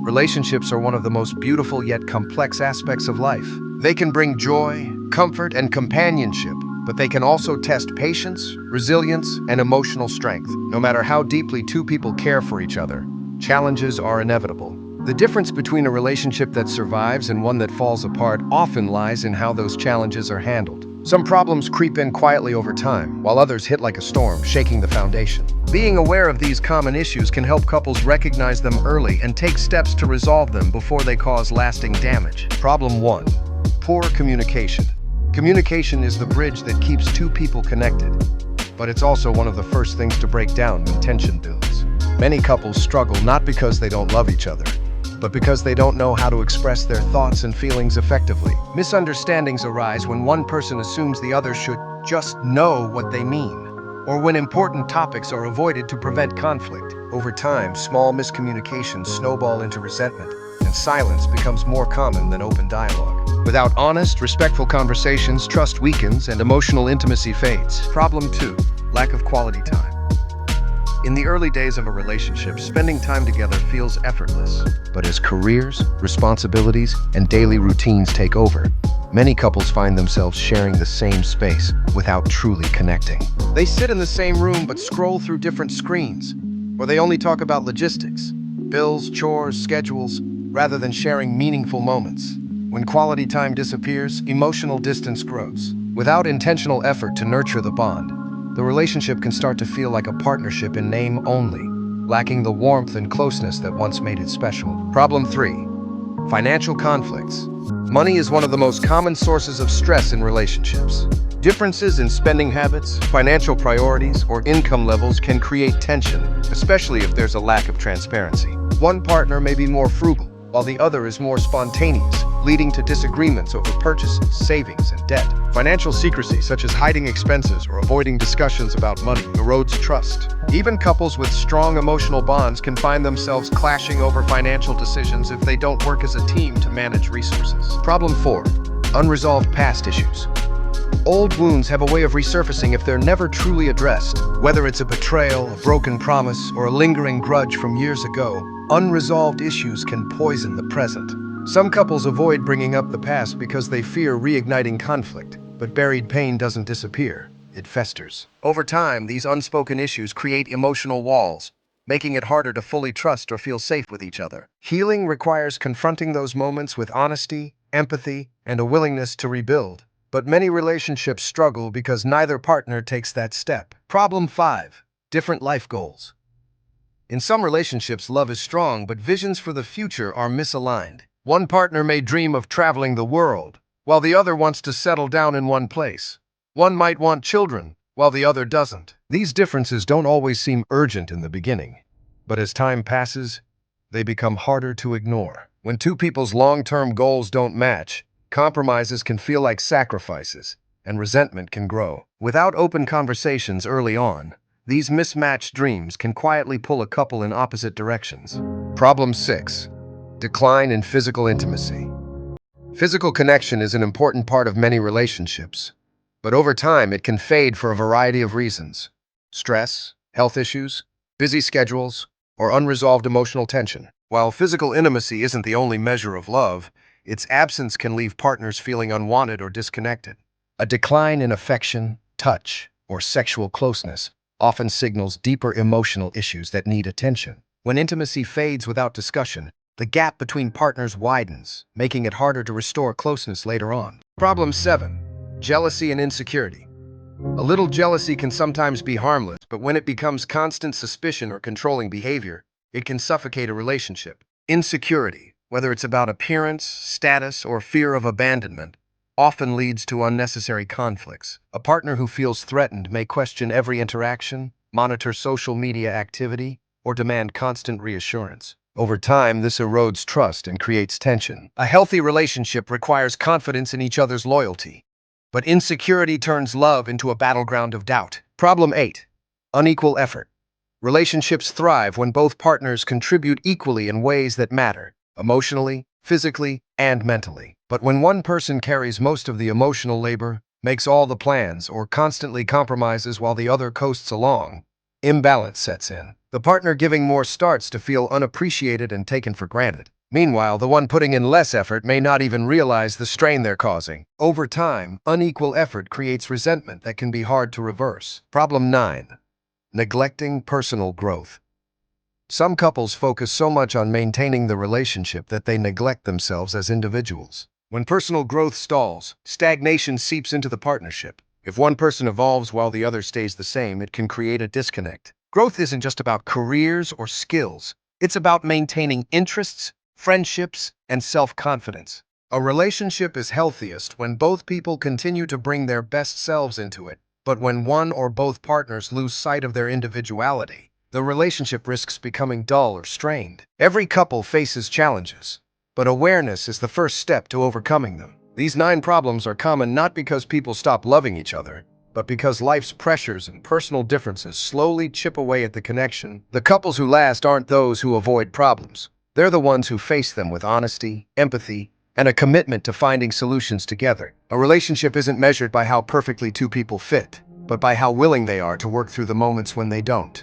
Relationships are one of the most beautiful yet complex aspects of life. They can bring joy, comfort, and companionship, but they can also test patience, resilience, and emotional strength. No matter how deeply two people care for each other, challenges are inevitable. The difference between a relationship that survives and one that falls apart often lies in how those challenges are handled. Some problems creep in quietly over time, while others hit like a storm, shaking the foundation. Being aware of these common issues can help couples recognize them early and take steps to resolve them before they cause lasting damage. Problem 1. Poor communication. Communication is the bridge that keeps two people connected, but it's also one of the first things to break down when tension builds. Many couples struggle not because they don't love each other, but because they don't know how to express their thoughts and feelings effectively. Misunderstandings arise when one person assumes the other should just know what they mean, or when important topics are avoided to prevent conflict. Over time, small miscommunications snowball into resentment, and silence becomes more common than open dialogue. Without honest, respectful conversations, trust weakens and emotional intimacy fades. Problem 2. Lack of quality time. In the early days of a relationship, spending time together feels effortless. But as careers, responsibilities, and daily routines take over, many couples find themselves sharing the same space without truly connecting. They sit in the same room but scroll through different screens, or they only talk about logistics, bills, chores, schedules, rather than sharing meaningful moments. When quality time disappears, emotional distance grows. Without intentional effort to nurture the bond, the relationship can start to feel like a partnership in name only, lacking the warmth and closeness that once made it special. Problem 3. Financial conflicts. Money is one of the most common sources of stress in relationships. Differences in spending habits, financial priorities, or income levels can create tension, especially if there's a lack of transparency. One partner may be more frugal, while the other is more spontaneous, leading to disagreements over purchases, savings, and debt. Financial secrecy, such as hiding expenses or avoiding discussions about money, erodes trust. Even couples with strong emotional bonds can find themselves clashing over financial decisions if they don't work as a team to manage resources. Problem 4. Unresolved past issues. Old wounds have a way of resurfacing if they're never truly addressed. Whether it's a betrayal, a broken promise, or a lingering grudge from years ago, unresolved issues can poison the present. Some couples avoid bringing up the past because they fear reigniting conflict, but buried pain doesn't disappear, it festers. Over time, these unspoken issues create emotional walls, making it harder to fully trust or feel safe with each other. Healing requires confronting those moments with honesty, empathy, and a willingness to rebuild. But many relationships struggle because neither partner takes that step. Problem 5. Different life goals. In some relationships, love is strong, but visions for the future are misaligned. One partner may dream of traveling the world, while the other wants to settle down in one place. One might want children, while the other doesn't. These differences don't always seem urgent in the beginning, but as time passes, they become harder to ignore. When two people's long-term goals don't match, compromises can feel like sacrifices, and resentment can grow. Without open conversations early on, these mismatched dreams can quietly pull a couple in opposite directions. Problem 6. Decline in physical intimacy. Physical connection is an important part of many relationships, but over time it can fade for a variety of reasons. Stress, health issues, busy schedules, or unresolved emotional tension. While physical intimacy isn't the only measure of love, its absence can leave partners feeling unwanted or disconnected. A decline in affection, touch, or sexual closeness often signals deeper emotional issues that need attention. When intimacy fades without discussion, the gap between partners widens, making it harder to restore closeness later on. Problem 7. Jealousy and insecurity. A little jealousy can sometimes be harmless, but when it becomes constant suspicion or controlling behavior, it can suffocate a relationship. Insecurity, whether it's about appearance, status, or fear of abandonment, often leads to unnecessary conflicts. A partner who feels threatened may question every interaction, monitor social media activity, or demand constant reassurance. Over time, this erodes trust and creates tension. A healthy relationship requires confidence in each other's loyalty, but insecurity turns love into a battleground of doubt. Problem 8. Unequal effort. Relationships thrive when both partners contribute equally in ways that matter, emotionally, physically, and mentally. But when one person carries most of the emotional labor, makes all the plans, or constantly compromises while the other coasts along, imbalance sets in. The partner giving more starts to feel unappreciated and taken for granted. Meanwhile, the one putting in less effort may not even realize the strain they're causing. Over time, unequal effort creates resentment that can be hard to reverse. Problem 9. Neglecting personal growth. Some couples focus so much on maintaining the relationship that they neglect themselves as individuals. When personal growth stalls, stagnation seeps into the partnership. If one person evolves while the other stays the same, it can create a disconnect. Growth isn't just about careers or skills. It's about maintaining interests, friendships, and self-confidence. A relationship is healthiest when both people continue to bring their best selves into it, but when one or both partners lose sight of their individuality, the relationship risks becoming dull or strained. Every couple faces challenges, but awareness is the first step to overcoming them. These 9 problems are common not because people stop loving each other, but because life's pressures and personal differences slowly chip away at the connection. The couples who last aren't those who avoid problems. They're the ones who face them with honesty, empathy, and a commitment to finding solutions together. A relationship isn't measured by how perfectly two people fit, but by how willing they are to work through the moments when they don't.